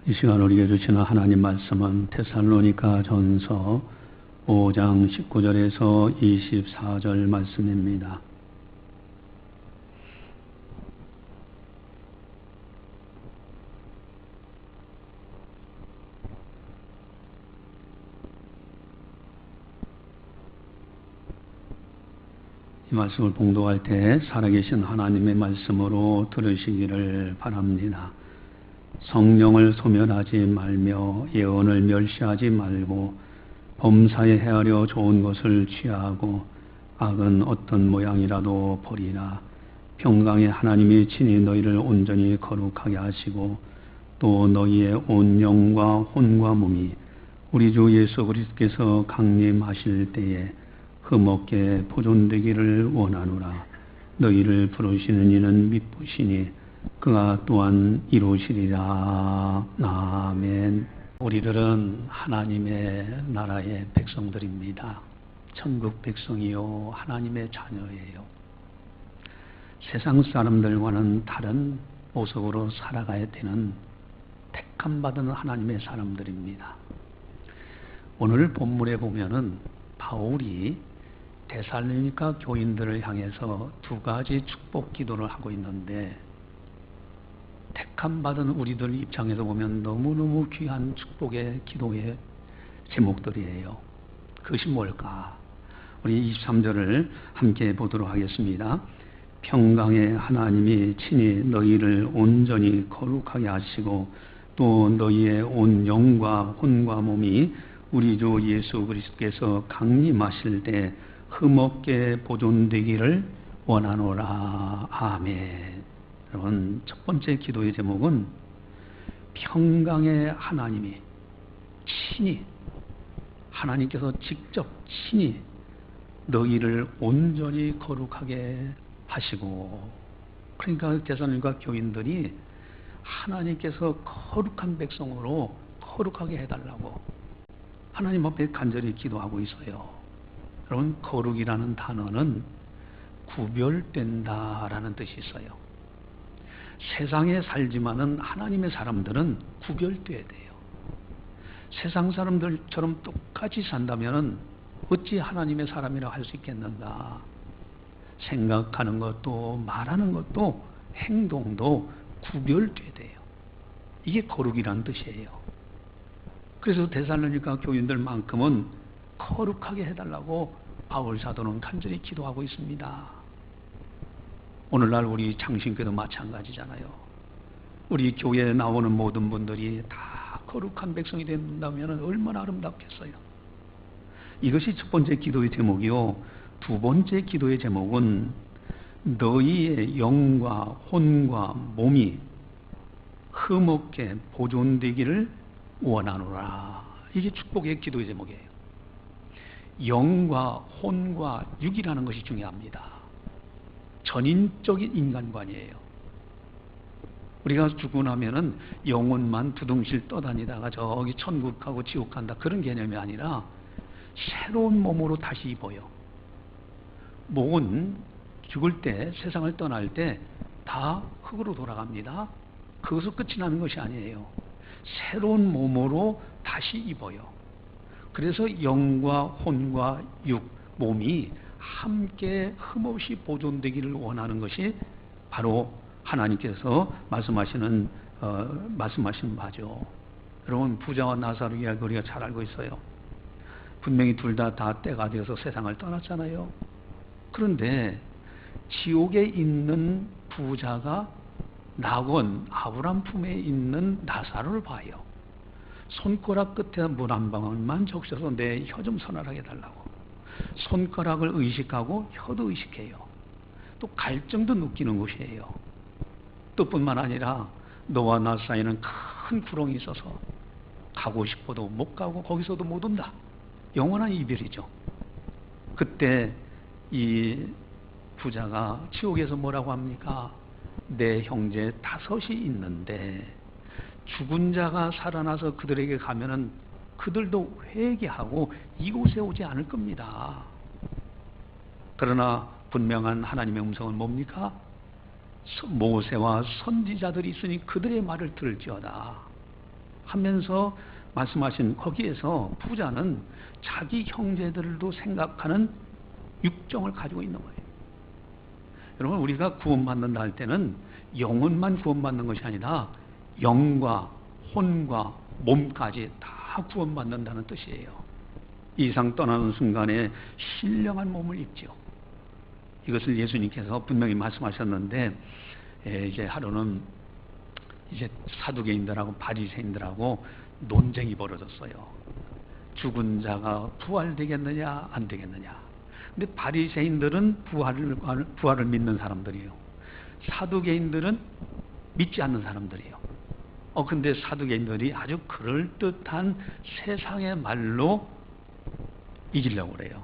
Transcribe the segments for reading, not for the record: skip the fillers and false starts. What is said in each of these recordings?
이 시간 우리에게 주시는 하나님 말씀은 데살로니가 전서 5장 19절에서 24절 말씀입니다. 이 말씀을 봉독할 때 살아계신 하나님의 말씀으로 들으시기를 바랍니다. 성령을 소멸하지 말며 예언을 멸시하지 말고 범사에 헤아려 좋은 것을 취하고 악은 어떤 모양이라도 버리라. 평강의 하나님이 친히 너희를 온전히 거룩하게 하시고 또 너희의 온 영과 혼과 몸이 우리 주 예수 그리스도께서 강림하실 때에 흠없게 보존되기를 원하노라. 너희를 부르시는 이는 미쁘시니 그가 또한 이루시리라. 아멘. 우리들은 하나님의 나라의 백성들입니다. 천국 백성이요 하나님의 자녀예요. 세상 사람들과는 다른 모습으로 살아가야 되는 택함받은 하나님의 사람들입니다. 오늘 본문에 보면은 바울이 데살로니가 교인들을 향해서 두 가지 축복 기도를 하고 있는데, 택함받은 우리들 입장에서 보면 너무너무 귀한 축복의 기도의 제목들이에요. 그것이 뭘까? 우리 23절을 함께 보도록 하겠습니다. 평강의 하나님이 친히 너희를 온전히 거룩하게 하시고 또 너희의 온 영과 혼과 몸이 우리 주 예수 그리스도께서 강림하실 때 흠없게 보존되기를 원하노라. 아멘. 여러분, 첫 번째 기도의 제목은 평강의 하나님이 친히, 하나님께서 직접 친히 너희를 온전히 거룩하게 하시고, 그러니까 데살로니가 교인들이 하나님께서 거룩한 백성으로 거룩하게 해달라고 하나님 앞에 간절히 기도하고 있어요. 여러분, 거룩이라는 단어는 구별된다라는 뜻이 있어요. 세상에 살지만은 하나님의 사람들은 구별돼야 돼요. 세상 사람들처럼 똑같이 산다면은 어찌 하나님의 사람이라 할 수 있겠는가? 생각하는 것도 말하는 것도 행동도 구별돼야 돼요. 이게 거룩이라는 뜻이에요. 그래서 데살로니가 교인들만큼은 거룩하게 해달라고 바울 사도는 간절히 기도하고 있습니다. 오늘날 우리 창신교도 마찬가지잖아요. 우리 교회에 나오는 모든 분들이 다 거룩한 백성이 된다면 얼마나 아름답겠어요. 이것이 첫 번째 기도의 제목이요. 두 번째 기도의 제목은 너희의 영과 혼과 몸이 흠없게 보존되기를 원하노라. 이게 축복의 기도의 제목이에요. 영과 혼과 육이라는 것이 중요합니다. 전인적인 인간관이에요. 우리가 죽고 나면은 영혼만 두둥실 떠다니다가 저기 천국 가고 지옥 간다, 그런 개념이 아니라 새로운 몸으로 다시 입어요. 목은 죽을 때, 세상을 떠날 때 다 흙으로 돌아갑니다. 그것으로 끝이 나는 것이 아니에요. 새로운 몸으로 다시 입어요. 그래서 영과 혼과 육, 몸이 함께 흠없이 보존되기를 원하는 것이 바로 하나님께서 말씀하시는 바죠. 여러분, 부자와 나사로 이야기 우리가 잘 알고 있어요. 분명히 둘 다 때가 되어서 세상을 떠났잖아요. 그런데 지옥에 있는 부자가 낙원 아브람 품에 있는 나사로를 봐요. 손가락 끝에 물 한 방울만 적셔서 내 혀 좀 서늘하게 달라고. 손가락을 의식하고 혀도 의식해요. 또 갈증도 느끼는 곳이에요. 또 뿐만 아니라 너와 나 사이에는 큰 구렁이 있어서 가고 싶어도 못 가고 거기서도 못 온다. 영원한 이별이죠. 그때 이 부자가 지옥에서 뭐라고 합니까? 내 형제 5이 있는데 죽은 자가 살아나서 그들에게 가면은 그들도 회개하고 이곳에 오지 않을 겁니다. 그러나 분명한 하나님의 음성은 뭡니까? 모세와 선지자들이 있으니 그들의 말을 들을지어다. 하면서 말씀하신 거기에서 부자는 자기 형제들도 생각하는 육정을 가지고 있는 거예요. 여러분, 우리가 구원받는다 할 때는 영혼만 구원받는 것이 아니라 영과 혼과 몸까지 다 구원받는다는 뜻이에요. 이 상 떠나는 순간에 신령한 몸을 입죠. 이것을 예수님께서 분명히 말씀하셨는데, 이제 하루는 이제 사두개인들하고 바리새인들하고 논쟁이 벌어졌어요. 죽은 자가 부활되겠느냐 안 되겠느냐. 근데 바리새인들은 부활을 믿는 사람들이에요. 사두개인들은 믿지 않는 사람들이에요. 근데 사두개인들이 아주 그럴듯한 세상의 말로 이기려고 그래요.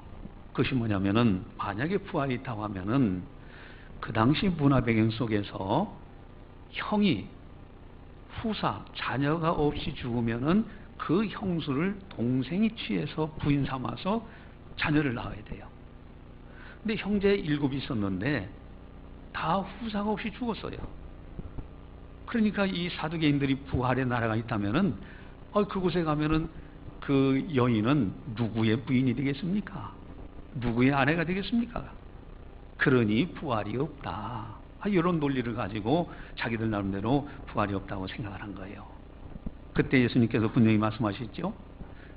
그것이 뭐냐면은, 만약에 부활이 있다고 하면은 그 당시 문화 배경 속에서 형이 후사, 자녀가 없이 죽으면은 그 형수를 동생이 취해서 부인 삼아서 자녀를 낳아야 돼요. 근데 형제 7이 있었는데 다 후사가 없이 죽었어요. 그러니까 이 사두개인들이 부활의 나라가 있다면은 그곳에 가면은 그 여인은 누구의 부인이 되겠습니까? 누구의 아내가 되겠습니까? 그러니 부활이 없다. 이런 논리를 가지고 자기들 나름대로 부활이 없다고 생각을 한 거예요. 그때 예수님께서 분명히 말씀하셨죠.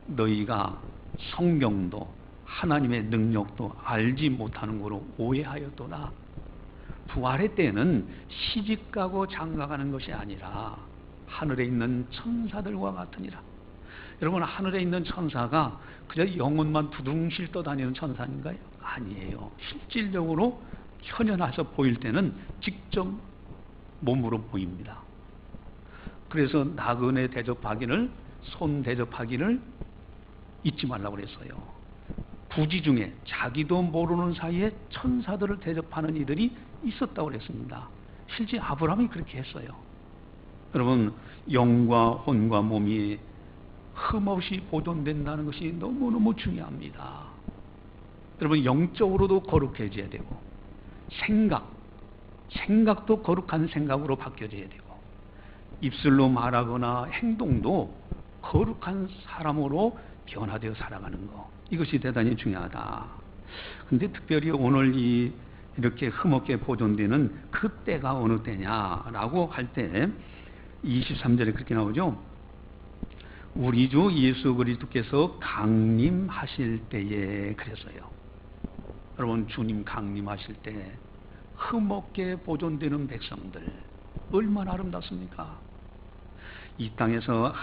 너희가 성경도 하나님의 능력도 알지 못하는 거로 오해하였도다. 부활의 때는 시집가고 장가가는 것이 아니라 하늘에 있는 천사들과 같으니라. 여러분, 하늘에 있는 천사가 그저 영혼만 두둥실 떠다니는 천사인가요? 아니에요. 실질적으로 현현해서 보일 때는 직접 몸으로 보입니다. 그래서 나그네 대접하기를, 손 대접하기를 잊지 말라고 그랬어요. 부지 중에 자기도 모르는 사이에 천사들을 대접하는 이들이 있었다고 그랬습니다. 실제 아브라함이 그렇게 했어요. 여러분, 영과 혼과 몸이 흠없이 보존된다는 것이 너무너무 중요합니다. 여러분, 영적으로도 거룩해져야 되고, 생각도 거룩한 생각으로 바뀌어져야 되고, 입술로 말하거나 행동도 거룩한 사람으로 변화되어 살아가는 것, 이것이 대단히 중요하다. 근데 특별히 오늘 이렇게 흠없게 보존되는 그 때가 어느 때냐라고 할 때 23절에 그렇게 나오죠. 우리 주 예수 그리스도께서 강림하실 때에 그랬어요. 여러분, 주님 강림하실 때 흠없게 보존되는 백성들 얼마나 아름답습니까? 이 땅에서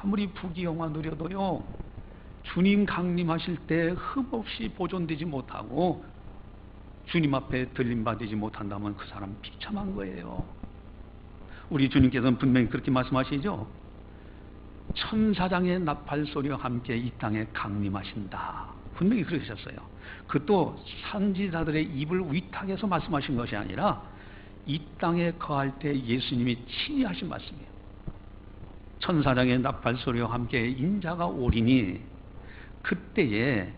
아무리 부귀영화 누려도요, 주님 강림하실 때 흠없이 보존되지 못하고 주님 앞에 들림받지 못한다면 그 사람 비참한 거예요. 우리 주님께서는 분명히 그렇게 말씀하시죠. 천사장의 나팔소리와 함께 이 땅에 강림하신다. 분명히 그러셨어요. 그것도 선지자들의 입을 위탁해서 말씀하신 것이 아니라 이 땅에 거할 때 예수님이 친히 하신 말씀이에요. 천사장의 나팔소리와 함께 인자가 오리니 그때에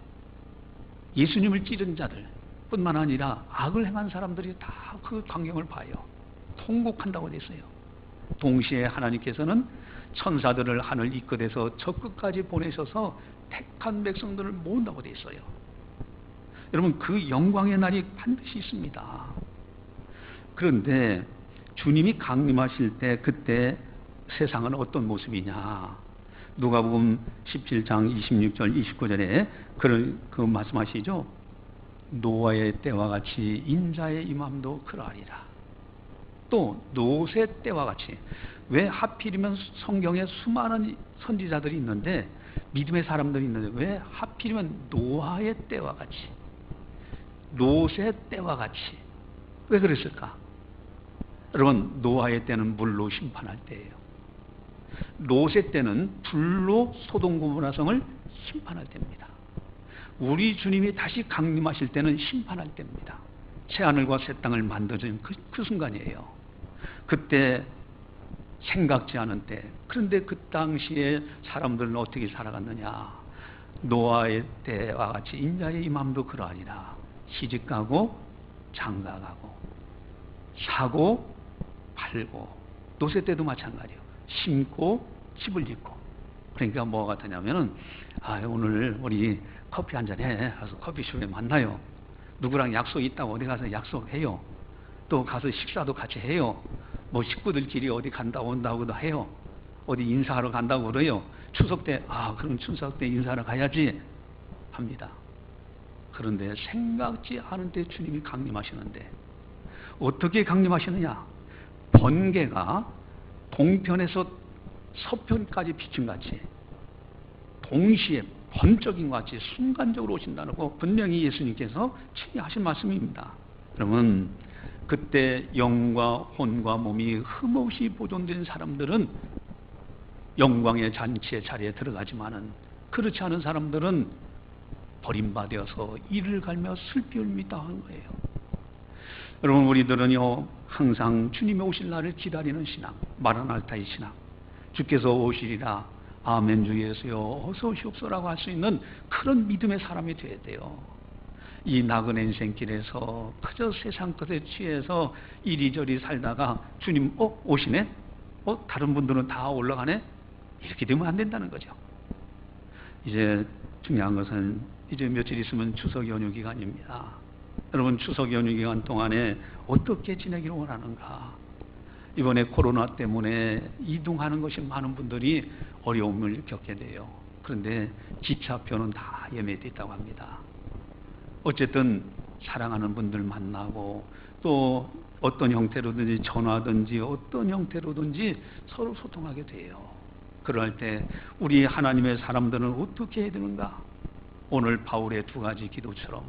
예수님을 찌른 자들 뿐만 아니라 악을 행한 사람들이 다 그 광경을 봐요. 통곡한다고 됐어요. 동시에 하나님께서는 천사들을 하늘 이끌어서 저 끝까지 보내셔서 택한 백성들을 모은다고 되어 있어요. 여러분, 그 영광의 날이 반드시 있습니다. 그런데 주님이 강림하실 때 그때 세상은 어떤 모습이냐? 누가복음 17장 26절 29절에 그 말씀하시죠. 노아의 때와 같이 인자의 임함도 그러하리라. 또 롯의 때와 같이. 왜 하필이면 성경에 수많은 선지자들이 있는데, 믿음의 사람들이 있는데 왜 하필이면 노아의 때와 같이, 롯의 때와 같이, 왜 그랬을까? 여러분, 노아의 때는 물로 심판할 때예요. 롯의 때는 불로 소돔 고모라성을 심판할 때입니다. 우리 주님이 다시 강림하실 때는 심판할 때입니다. 새하늘과 새 땅을 만들어진 그 순간이에요. 그때 생각지 않은 때. 그런데 그 당시에 사람들은 어떻게 살아갔느냐? 노아의 때와 같이 인자의 임함도 그러하리라. 시집가고 장가가고 사고 팔고, 롯의 때도 마찬가지예요. 심고 집을 짓고. 그러니까 뭐 같으냐면은 오늘 우리 커피 한잔 해. 가서 커피숍에 만나요. 누구랑 약속 있다고 어디 가서 약속해요. 또 가서 식사도 같이 해요. 뭐 식구들끼리 어디 간다 온다고도 해요. 어디 인사하러 간다고 그래요. 추석 때 그럼 추석 때 인사하러 가야지 합니다. 그런데 생각지 않은 때 주님이 강림하시는데 어떻게 강림하시느냐? 번개가 동편에서 서편까지 비침같이 동시에 번쩍인 것 같이 순간적으로 오신다는 거 분명히 예수님께서 친히 하신 말씀입니다. 그러면 그때 영과 혼과 몸이 흠없이 보존된 사람들은 영광의 잔치의 자리에 들어가지만은 그렇지 않은 사람들은 버림받아서 이를 갈며 슬피 울미 당한 거예요. 여러분, 우리들은요 항상 주님의 오실 날을 기다리는 신앙, 마라나타의 신앙, 주께서 오시리라 아멘 주 예수여 어서 오시옵소라고 할 수 있는 그런 믿음의 사람이 되어야 돼요. 이 나그네 인생길에서 그저 세상 것에 취해서 이리저리 살다가 주님 오시네? 다른 분들은 다 올라가네? 이렇게 되면 안 된다는 거죠. 이제 중요한 것은 이제 며칠 있으면 추석 연휴 기간입니다. 여러분, 추석 연휴 기간 동안에 어떻게 지내기를 원하는가? 이번에 코로나 때문에 이동하는 것이 많은 분들이 어려움을 겪게 돼요. 그런데 기차표는 다 예매되어 있다고 합니다. 어쨌든 사랑하는 분들 만나고 또 어떤 형태로든지 전화든지 어떤 형태로든지 서로 소통하게 돼요. 그럴 때 우리 하나님의 사람들은 어떻게 해야 되는가? 오늘 바울의 두 가지 기도처럼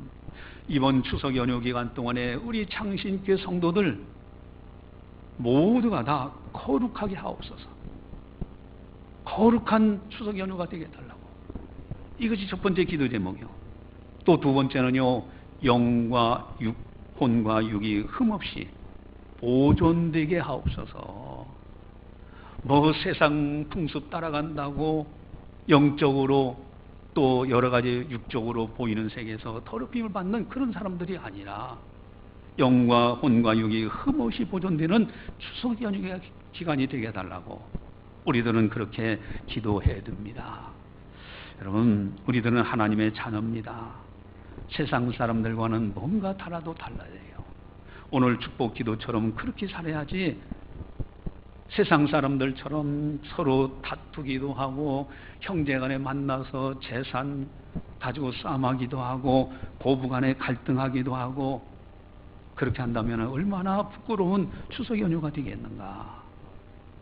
이번 추석 연휴 기간 동안에 우리 창신교회 성도들 모두가 다 거룩하게 하옵소서. 거룩한 추석 연휴가 되게 해달라고. 이것이 첫 번째 기도 제목이요. 또 두 번째는요, 영과 육, 혼과 육이 흠없이 보존되게 하옵소서. 뭐 세상 풍습 따라간다고 영적으로 또 여러 가지 육적으로 보이는 세계에서 더럽힘을 받는 그런 사람들이 아니라 영과 혼과 육이 흠없이 보존되는 추석 연휴 기간이 되게 해달라고 우리들은 그렇게 기도해야 됩니다. 여러분, 우리들은 하나님의 자녀입니다. 세상 사람들과는 뭔가 달라도 달라야 해요. 오늘 축복 기도처럼 그렇게 살아야지 세상 사람들처럼 서로 다투기도 하고 형제간에 만나서 재산 가지고 싸움하기도 하고 고부간에 갈등하기도 하고 그렇게 한다면 얼마나 부끄러운 추석 연휴가 되겠는가.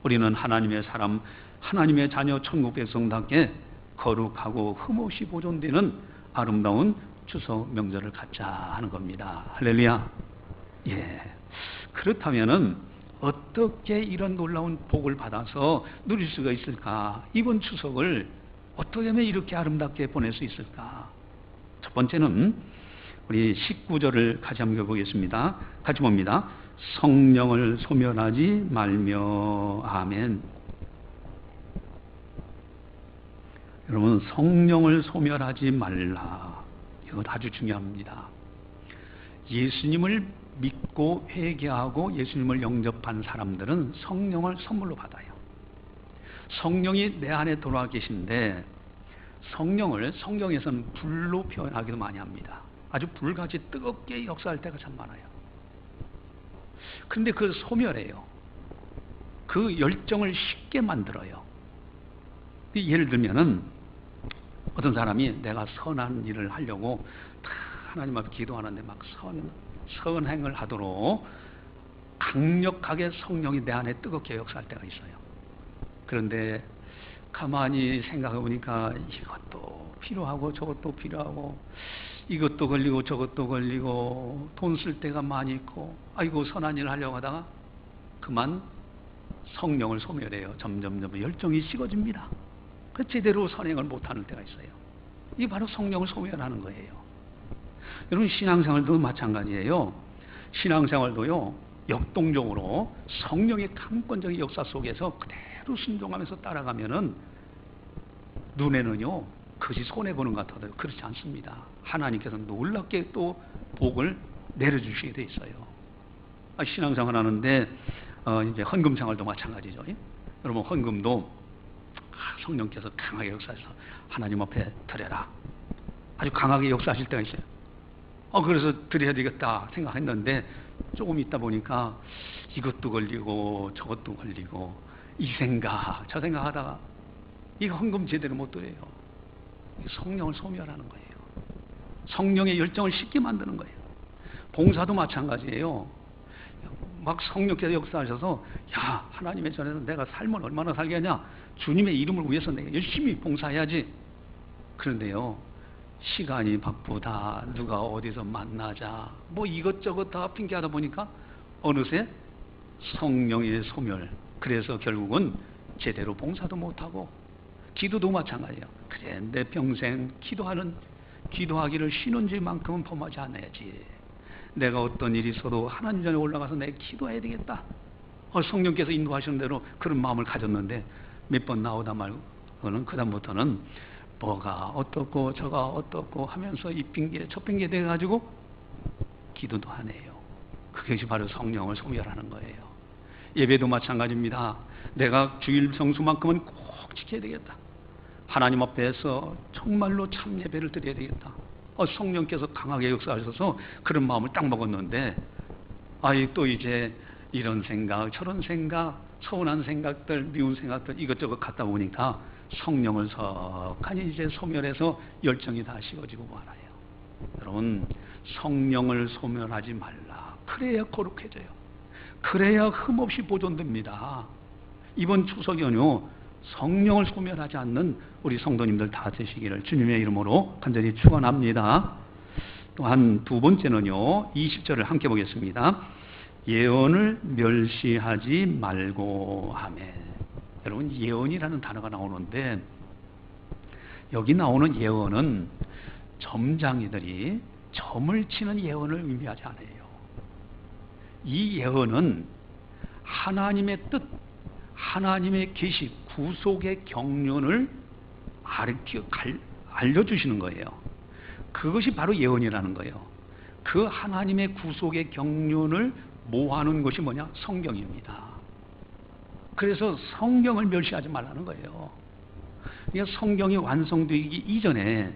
우리는 하나님의 사람, 하나님의 자녀 천국 백성답게 거룩하고 흠없이 보존되는 아름다운 추석 명절을 갖자 하는 겁니다. 할렐루야. 예. 그렇다면은 어떻게 이런 놀라운 복을 받아서 누릴 수가 있을까? 이번 추석을 어떻게 하면 이렇게 아름답게 보낼 수 있을까? 첫 번째는 우리 19절을 같이 한번 보겠습니다. 같이 봅니다. 성령을 소멸하지 말며. 아멘. 여러분, 성령을 소멸하지 말라. 이건 아주 중요합니다. 예수님을 믿고 회개하고 예수님을 영접한 사람들은 성령을 선물로 받아요. 성령이 내 안에 돌아와 계신데 성령을 성경에서는 불로 표현하기도 많이 합니다. 아주 불같이 뜨겁게 역사할 때가 참 많아요. 그런데 그걸 소멸해요. 그 열정을 쉽게 만들어요. 예를 들면은 어떤 사람이 내가 선한 일을 하려고 다 하나님 앞에 기도하는데 막 선행을 하도록 강력하게 성령이 내 안에 뜨겁게 역사할 때가 있어요. 그런데 가만히 생각해 보니까 이것도 필요하고 저것도 필요하고 이것도 걸리고 저것도 걸리고 돈 쓸 때가 많이 있고 아이고 선한 일을 하려고 하다가 그만 성령을 소멸해요. 점점 열정이 식어집니다. 그 제대로 선행을 못하는 때가 있어요. 이게 바로 성령을 소멸하는 거예요. 여러분, 신앙생활도 마찬가지예요. 신앙생활도요, 역동적으로 성령의 강권적인 역사 속에서 그대로 순종하면서 따라가면은 눈에는요, 그것이 손해보는 것 같아도 그렇지 않습니다. 하나님께서 놀랍게 또 복을 내려주시게 돼 있어요. 신앙생활 하는데, 이제 헌금생활도 마찬가지죠. 여러분, 헌금도 성령께서 강하게 역사하셔서 하나님 앞에 드려라. 아주 강하게 역사하실 때가 있어요. 그래서 드려야 되겠다 생각했는데 조금 있다 보니까 이것도 걸리고 저것도 걸리고 이 생각 저 생각 하다가 이거 헌금 제대로 못 드려요. 성령을 소멸하는 거예요. 성령의 열정을 식게 만드는 거예요. 봉사도 마찬가지예요. 막 성령께서 역사하셔서 야 하나님의 전에서 내가 삶을 얼마나 살게 하냐, 주님의 이름을 위해서 내가 열심히 봉사해야지. 그런데요, 시간이 바쁘다, 누가 어디서 만나자, 뭐 이것저것 다 핑계하다 보니까 어느새 성령의 소멸. 그래서 결국은 제대로 봉사도 못하고, 기도도 마찬가지예요. 그래 내 평생 기도하기를 쉬는 죄만큼은 범하지 않아야지. 내가 어떤 일이 있어도 하나님 전에 올라가서 내가 기도해야 되겠다. 성령께서 인도하시는 대로 그런 마음을 가졌는데 몇 번 나오다 말고는 그다음부터는 뭐가 어떻고 저가 어떻고 하면서 이 핑계 저 핑계 대가지고 기도도 안 해요. 그것이 바로 성령을 소멸하는 거예요. 예배도 마찬가지입니다. 내가 주일 성수만큼은 꼭 지켜야 되겠다. 하나님 앞에서 정말로 참 예배를 드려야 되겠다. 성령께서 강하게 역사하셔서 그런 마음을 딱 먹었는데, 또 이제 이런 생각 저런 생각, 서운한 생각들, 미운 생각들 이것저것 갖다 보니까 성령을 석하니 이제 소멸해서 열정이 다 식어지고 말아요. 여러분, 성령을 소멸하지 말라. 그래야 거룩해져요. 그래야 흠없이 보존됩니다. 이번 추석 연휴 성령을 소멸하지 않는 우리 성도님들 다 되시기를 주님의 이름으로 간절히 축원합니다. 또한 두 번째는요, 20절을 함께 보겠습니다. 예언을 멸시하지 말고 하매. 여러분, 예언이라는 단어가 나오는데 여기 나오는 예언은 점장이들이 점을 치는 예언을 의미하지 않아요. 이 예언은 하나님의 뜻, 하나님의 계시, 구속의 경륜을 알려주시는 거예요. 그것이 바로 예언이라는 거예요. 그 하나님의 구속의 경륜을 모하는 것이 뭐냐? 성경입니다. 그래서 성경을 멸시하지 말라는 거예요. 그러니까 성경이 완성되기 이전에,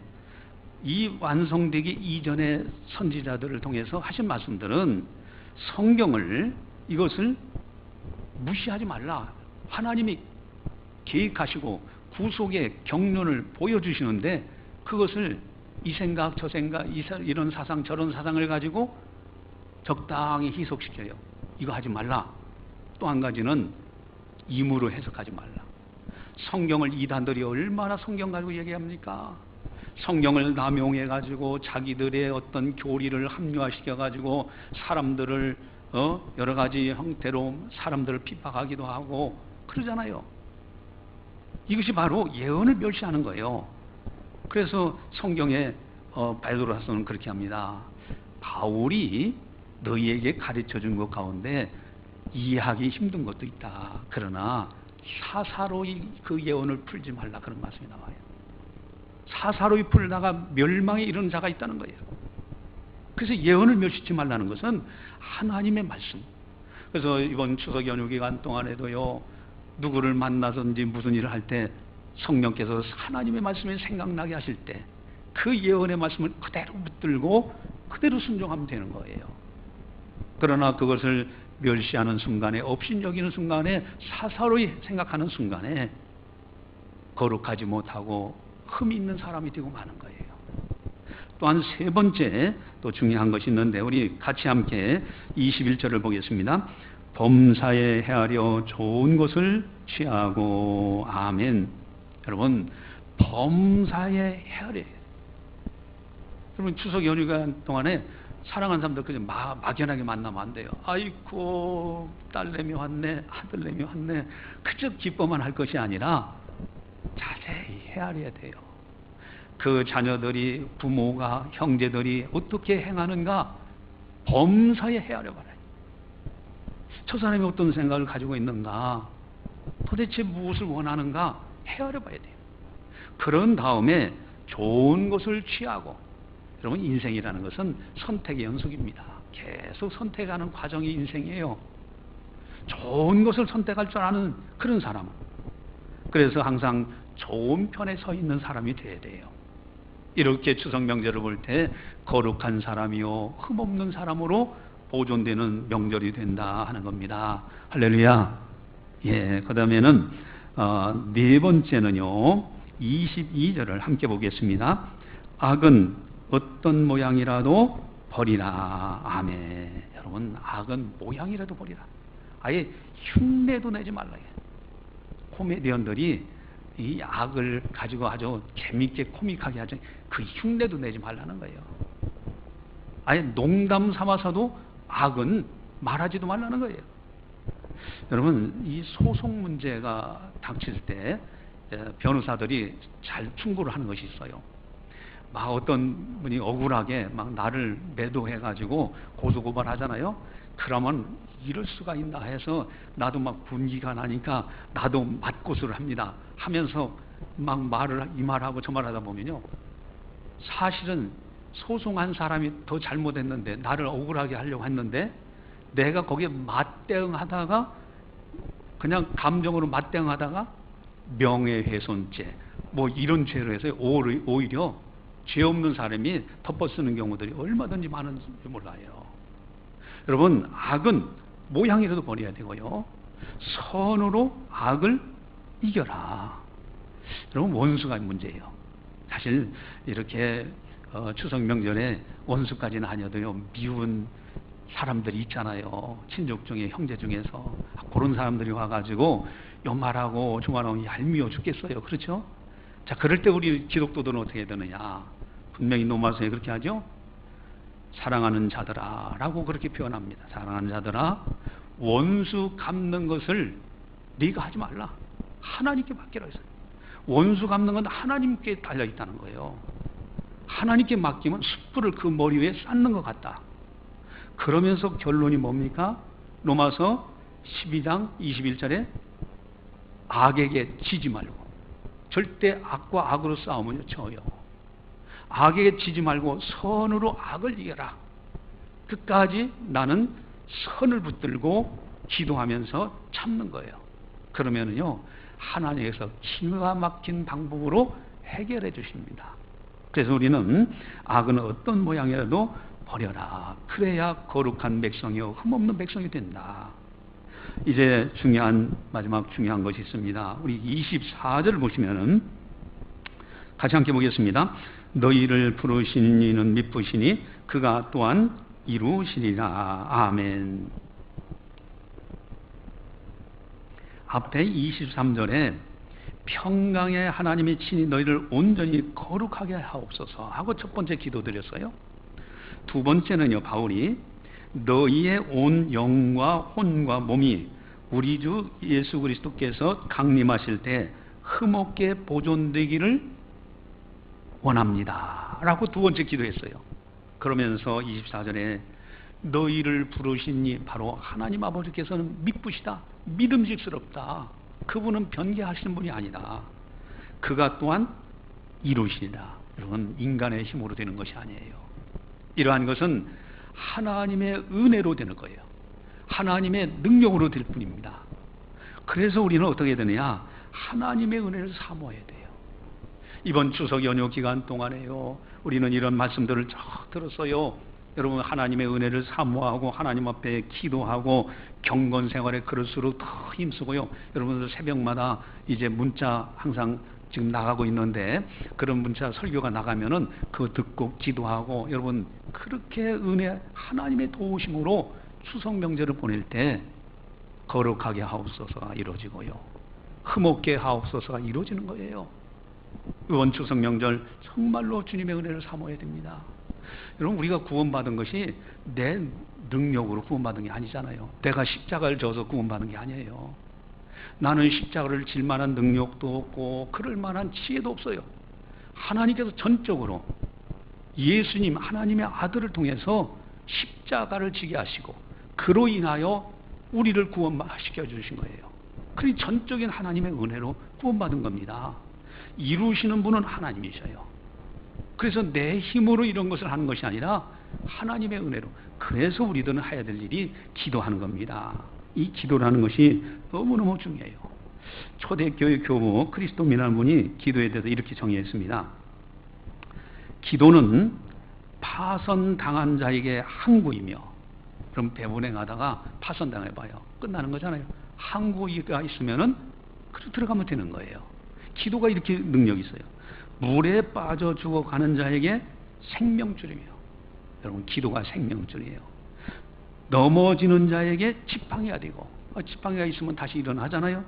이 완성되기 이전에 선지자들을 통해서 하신 말씀들은 성경을, 이것을 무시하지 말라. 하나님이 계획하시고 구속의 경륜을 보여주시는데 그것을 이 생각 저 생각 이런 사상 저런 사상을 가지고 적당히 희석시켜요. 이거 하지 말라. 또 한 가지는 임으로 해석하지 말라. 성경을 이단들이 얼마나 성경 가지고 얘기합니까? 성경을 남용해 가지고 자기들의 어떤 교리를 합리화시켜 가지고 사람들을 여러 가지 형태로 사람들을 핍박하기도 하고 그러잖아요. 이것이 바로 예언을 멸시하는 거예요. 그래서 성경에 베드로서는 그렇게 합니다. 바울이 너희에게 가르쳐 준 것 가운데 이해하기 힘든 것도 있다. 그러나 사사로이 그 예언을 풀지 말라. 그런 말씀이 나와요. 사사로이 풀다가 멸망에 이르는 자가 있다는 거예요. 그래서 예언을 멸시치 말라는 것은 하나님의 말씀. 그래서 이번 추석 연휴 기간 동안에도요, 누구를 만나든지 무슨 일을 할 때 성령께서 하나님의 말씀이 생각나게 하실 때 그 예언의 말씀을 그대로 붙들고 그대로 순종하면 되는 거예요. 그러나 그것을 멸시하는 순간에, 업신여기는 순간에, 사사로이 생각하는 순간에 거룩하지 못하고 흠이 있는 사람이 되고 마는 거예요. 또한 세 번째 또 중요한 것이 있는데 우리 같이 함께 21절을 보겠습니다. 범사에 헤아려 좋은 것을 취하고. 아멘. 여러분, 범사에 헤아려. 여러분, 추석 연휴 동안에 사랑하는 사람들 그냥 막연하게 만나면 안 돼요. 아이고, 딸내미 왔네, 아들내미 왔네. 그저 기뻐만 할 것이 아니라 자세히 헤아려야 돼요. 그 자녀들이, 부모가, 형제들이 어떻게 행하는가 범사에 헤아려 봐라. 저 사람이 어떤 생각을 가지고 있는가, 도대체 무엇을 원하는가 헤아려 봐야 돼요. 그런 다음에 좋은 것을 취하고. 여러분, 인생이라는 것은 선택의 연속입니다. 계속 선택하는 과정이 인생이에요. 좋은 것을 선택할 줄 아는 그런 사람. 그래서 항상 좋은 편에 서 있는 사람이 돼야 돼요. 이렇게 추석 명절을 볼 때 거룩한 사람이요 흠없는 사람으로 보존되는 명절이 된다 하는 겁니다. 할렐루야. 예, 그 다음에는 네 번째는요 22절을 함께 보겠습니다. 악은 어떤 모양이라도 버리라. 아멘. 여러분, 악은 모양이라도 버리라. 아예 흉내도 내지 말라. 코미디언들이 이 악을 가지고 아주 재밌게 코믹하게 하죠. 그 흉내도 내지 말라는 거예요. 아예 농담 삼아서도 악은 말하지도 말라는 거예요. 여러분, 이 소송 문제가 닥칠 때 변호사들이 잘 충고를 하는 것이 있어요. 막 어떤 분이 억울하게 막 나를 매도해가지고 고소고발하잖아요. 그러면 이럴 수가 있나 해서 나도 막 분기가 나니까 나도 맞고소를 합니다. 하면서 막 이 말하고 저 말하다 보면요. 사실은 소송한 사람이 더 잘못했는데 나를 억울하게 하려고 했는데 내가 거기에 맞대응하다가 그냥 감정으로 맞대응하다가 명예훼손죄 뭐 이런 죄로 해서 오히려 죄 없는 사람이 덮어쓰는 경우들이 얼마든지 많은지 몰라요. 여러분, 악은 모양이라도 버려야 되고요. 선으로 악을 이겨라. 여러분, 원수가 문제예요. 사실 이렇게 추석 명절에 원수까지는 아니어도요 미운 사람들이 있잖아요. 친족 중에 형제 중에서 그런 사람들이 와가지고 요 말하고 저 말하고 얄미워 죽겠어요. 그렇죠? 자, 그럴 때 우리 기독도들은 어떻게 해야 되느냐? 분명히 로마서에 그렇게 하죠. 사랑하는 자들아 라고 그렇게 표현합니다. 사랑하는 자들아, 원수 갚는 것을 네가 하지 말라. 하나님께 맡기라 했어요. 원수 갚는 건 하나님께 달려있다는 거예요. 하나님께 맡기면 숯불을 그 머리 위에 쌓는 것 같다. 그러면서 결론이 뭡니까? 로마서 12장 21절에 악에게 지지 말고, 절대 악과 악으로 싸우면 져요. 악에게 지지 말고 선으로 악을 이겨라. 끝까지 나는 선을 붙들고 기도하면서 참는 거예요. 그러면은요 하나님께서 기가 막힌 방법으로 해결해 주십니다. 그래서 우리는 악은 어떤 모양이라도 버려라. 그래야 거룩한 백성이요 흠없는 백성이 된다. 이제 마지막 중요한 것이 있습니다. 우리 24절을 보시면은 같이 함께 보겠습니다. 너희를 부르신 이는 미쁘시니 그가 또한 이루시리라. 아멘. 앞에 23절에 평강의 하나님이 친히 너희를 온전히 거룩하게 하옵소서 하고 첫 번째 기도 드렸어요. 두 번째는요, 바울이 너희의 온 영과 혼과 몸이 우리 주 예수 그리스도께서 강림하실 때 흠없게 보존되기를 원합니다 라고 두 번째 기도했어요. 그러면서 24절에 너희를 부르시니 바로 하나님 아버지께서는 미쁘시다, 믿음직스럽다. 그분은 변개하시는 분이 아니다. 그가 또한 이루시리라. 여러분, 인간의 힘으로 되는 것이 아니에요. 이러한 것은 하나님의 은혜로 되는 거예요. 하나님의 능력으로 될 뿐입니다. 그래서 우리는 어떻게 되느냐? 하나님의 은혜를 사모해야 돼요. 이번 추석 연휴 기간 동안에요, 우리는 이런 말씀들을 쭉 들었어요. 여러분, 하나님의 은혜를 사모하고 하나님 앞에 기도하고 경건 생활에 그럴수록 더 힘쓰고요. 여러분들 새벽마다 이제 문자 항상 지금 나가고 있는데 그런 문자 설교가 나가면은 그거 듣고 기도하고, 여러분 그렇게 은혜 하나님의 도우심으로 추석 명절을 보낼 때 거룩하게 하옵소서가 이루어지고요, 흠없게 하옵소서가 이루어지는 거예요. 이번 추석 명절 정말로 주님의 은혜를 사모해야 됩니다. 여러분, 우리가 구원받은 것이 내 능력으로 구원받은 게 아니잖아요. 내가 십자가를 져서 구원받은 게 아니에요. 나는 십자가를 질 만한 능력도 없고 그럴 만한 지혜도 없어요. 하나님께서 전적으로 예수님, 하나님의 아들을 통해서 십자가를 지게 하시고 그로 인하여 우리를 구원시켜 주신 거예요. 그러니 전적인 하나님의 은혜로 구원받은 겁니다. 이루시는 분은 하나님이셔요. 그래서 내 힘으로 이런 것을 하는 것이 아니라 하나님의 은혜로. 그래서 우리들은 해야 될 일이 기도하는 겁니다. 이 기도라는 것이 너무너무 중요해요. 초대교회 교부 크리스토미라는 분이 기도에 대해서 이렇게 정의했습니다. 기도는 파선당한 자에게 항구이며, 그럼 배분행하다가 파선당해봐요. 끝나는 거잖아요. 항구가 있으면은 들어가면 되는 거예요. 기도가 이렇게 능력이 있어요. 물에 빠져 죽어가는 자에게 생명줄이며, 여러분 기도가 생명줄이에요. 넘어지는 자에게 지팡이가 되고, 지팡이가 있으면 다시 일어나잖아요.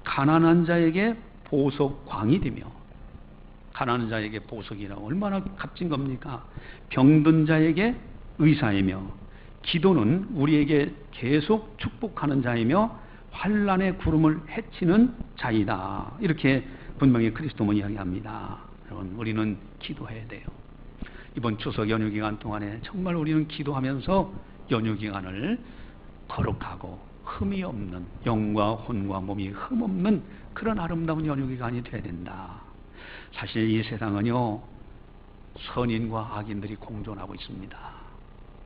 가난한 자에게 보석광이 되며, 가난한 자에게 보석이라고 얼마나 값진 겁니까? 병든 자에게 의사이며, 기도는 우리에게 계속 축복하는 자이며 환난의 구름을 헤치는 자이다. 이렇게 분명히 그리스도는 이야기합니다. 여러분, 우리는 기도해야 돼요. 이번 추석 연휴 기간 동안에 정말 우리는 기도하면서 연휴 기간을 거룩하고 흠이 없는, 영과 혼과 몸이 흠 없는 그런 아름다운 연휴 기간이 되어야 된다. 사실 이 세상은요, 선인과 악인들이 공존하고 있습니다.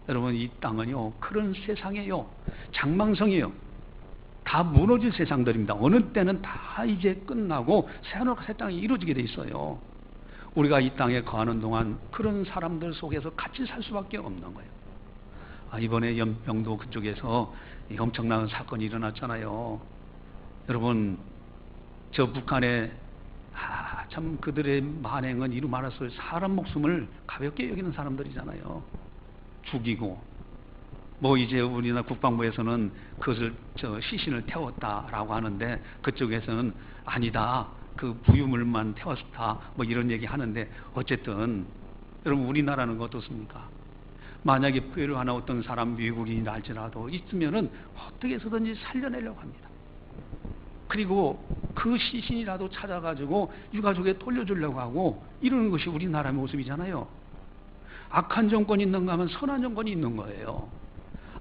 여러분, 이 땅은요, 그런 세상이에요. 장망성이에요. 다 무너질 세상들입니다. 어느 때는 다 이제 끝나고 새하늘과 새 땅이 이루어지게 돼 있어요. 우리가 이 땅에 거하는 동안 그런 사람들 속에서 같이 살 수밖에 없는 거예요. 이번에 연평도 그쪽에서 엄청난 사건이 일어났잖아요. 여러분, 저 북한에 참 그들의 만행은 이루 말해서 사람 목숨을 가볍게 여기는 사람들이잖아요. 죽이고, 뭐 이제 우리나라 국방부에서는 그것을 시신을 태웠다라고 하는데, 그쪽에서는 아니다, 그 부유물만 태웠다, 뭐 이런 얘기 하는데, 어쨌든 여러분, 우리나라는 어떻습니까? 만약에 피해를 하나 어떤 사람, 미국인이라 할지라도 있으면은 어떻게 해서든지 살려내려고 합니다. 그리고 그 시신이라도 찾아가지고 유가족에 돌려주려고 하고 이러는 것이 우리나라의 모습이잖아요. 악한 정권이 있는가 하면 선한 정권이 있는 거예요.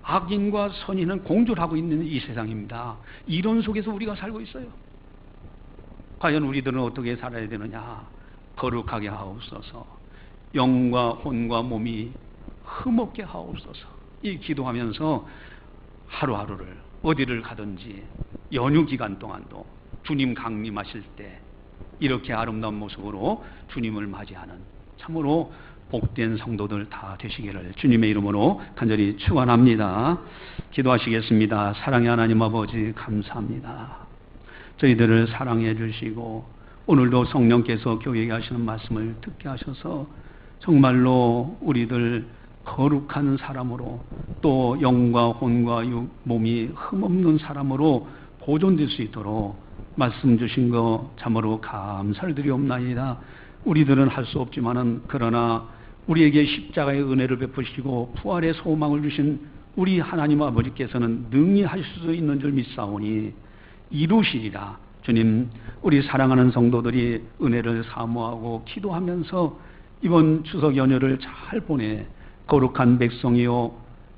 악인과 선인은 공존하고 있는 이 세상입니다. 이런 속에서 우리가 살고 있어요. 과연 우리들은 어떻게 살아야 되느냐? 거룩하게 하옵소서. 영과 혼과 몸이 흠없게 하옵소서. 이 기도하면서 하루하루를 어디를 가든지 연휴 기간 동안도 주님 강림하실 때 이렇게 아름다운 모습으로 주님을 맞이하는 참으로 복된 성도들 다 되시기를 주님의 이름으로 간절히 축원합니다. 기도하시겠습니다. 사랑의 하나님 아버지, 감사합니다. 저희들을 사랑해 주시고 오늘도 성령께서 교회에 하시는 말씀을 듣게 하셔서 정말로 우리들 거룩한 사람으로, 또 영과 혼과 육, 몸이 흠없는 사람으로 보존될 수 있도록 말씀 주신 거 참으로 감사를 드리옵나이다. 우리들은 할 수 없지만은 그러나 우리에게 십자가의 은혜를 베푸시고 부활의 소망을 주신 우리 하나님 아버지께서는 능히 하실 수 있는 줄 믿사오니 이루시리라. 주님, 우리 사랑하는 성도들이 은혜를 사모하고 기도하면서 이번 추석 연휴를 잘 보내 거룩한 백성이요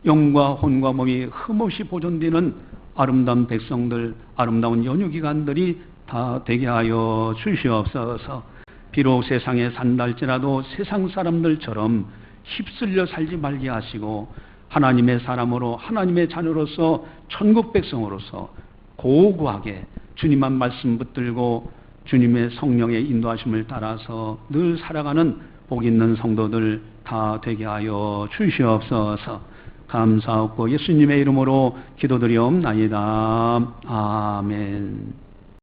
영과 혼과 몸이 흠없이 보존되는 아름다운 백성들, 아름다운 연휴 기간들이 다 되게 하여 주시옵소서. 비록 세상에 산다 할지라도 세상 사람들처럼 휩쓸려 살지 말게 하시고 하나님의 사람으로, 하나님의 자녀로서, 천국 백성으로서 고고하게 주님만 말씀 붙들고 주님의 성령의 인도하심을 따라서 늘 살아가는 복 있는 성도들 다 되게 하여 주시옵소서. 감사하고 예수님의 이름으로 기도드리옵나이다. 아멘.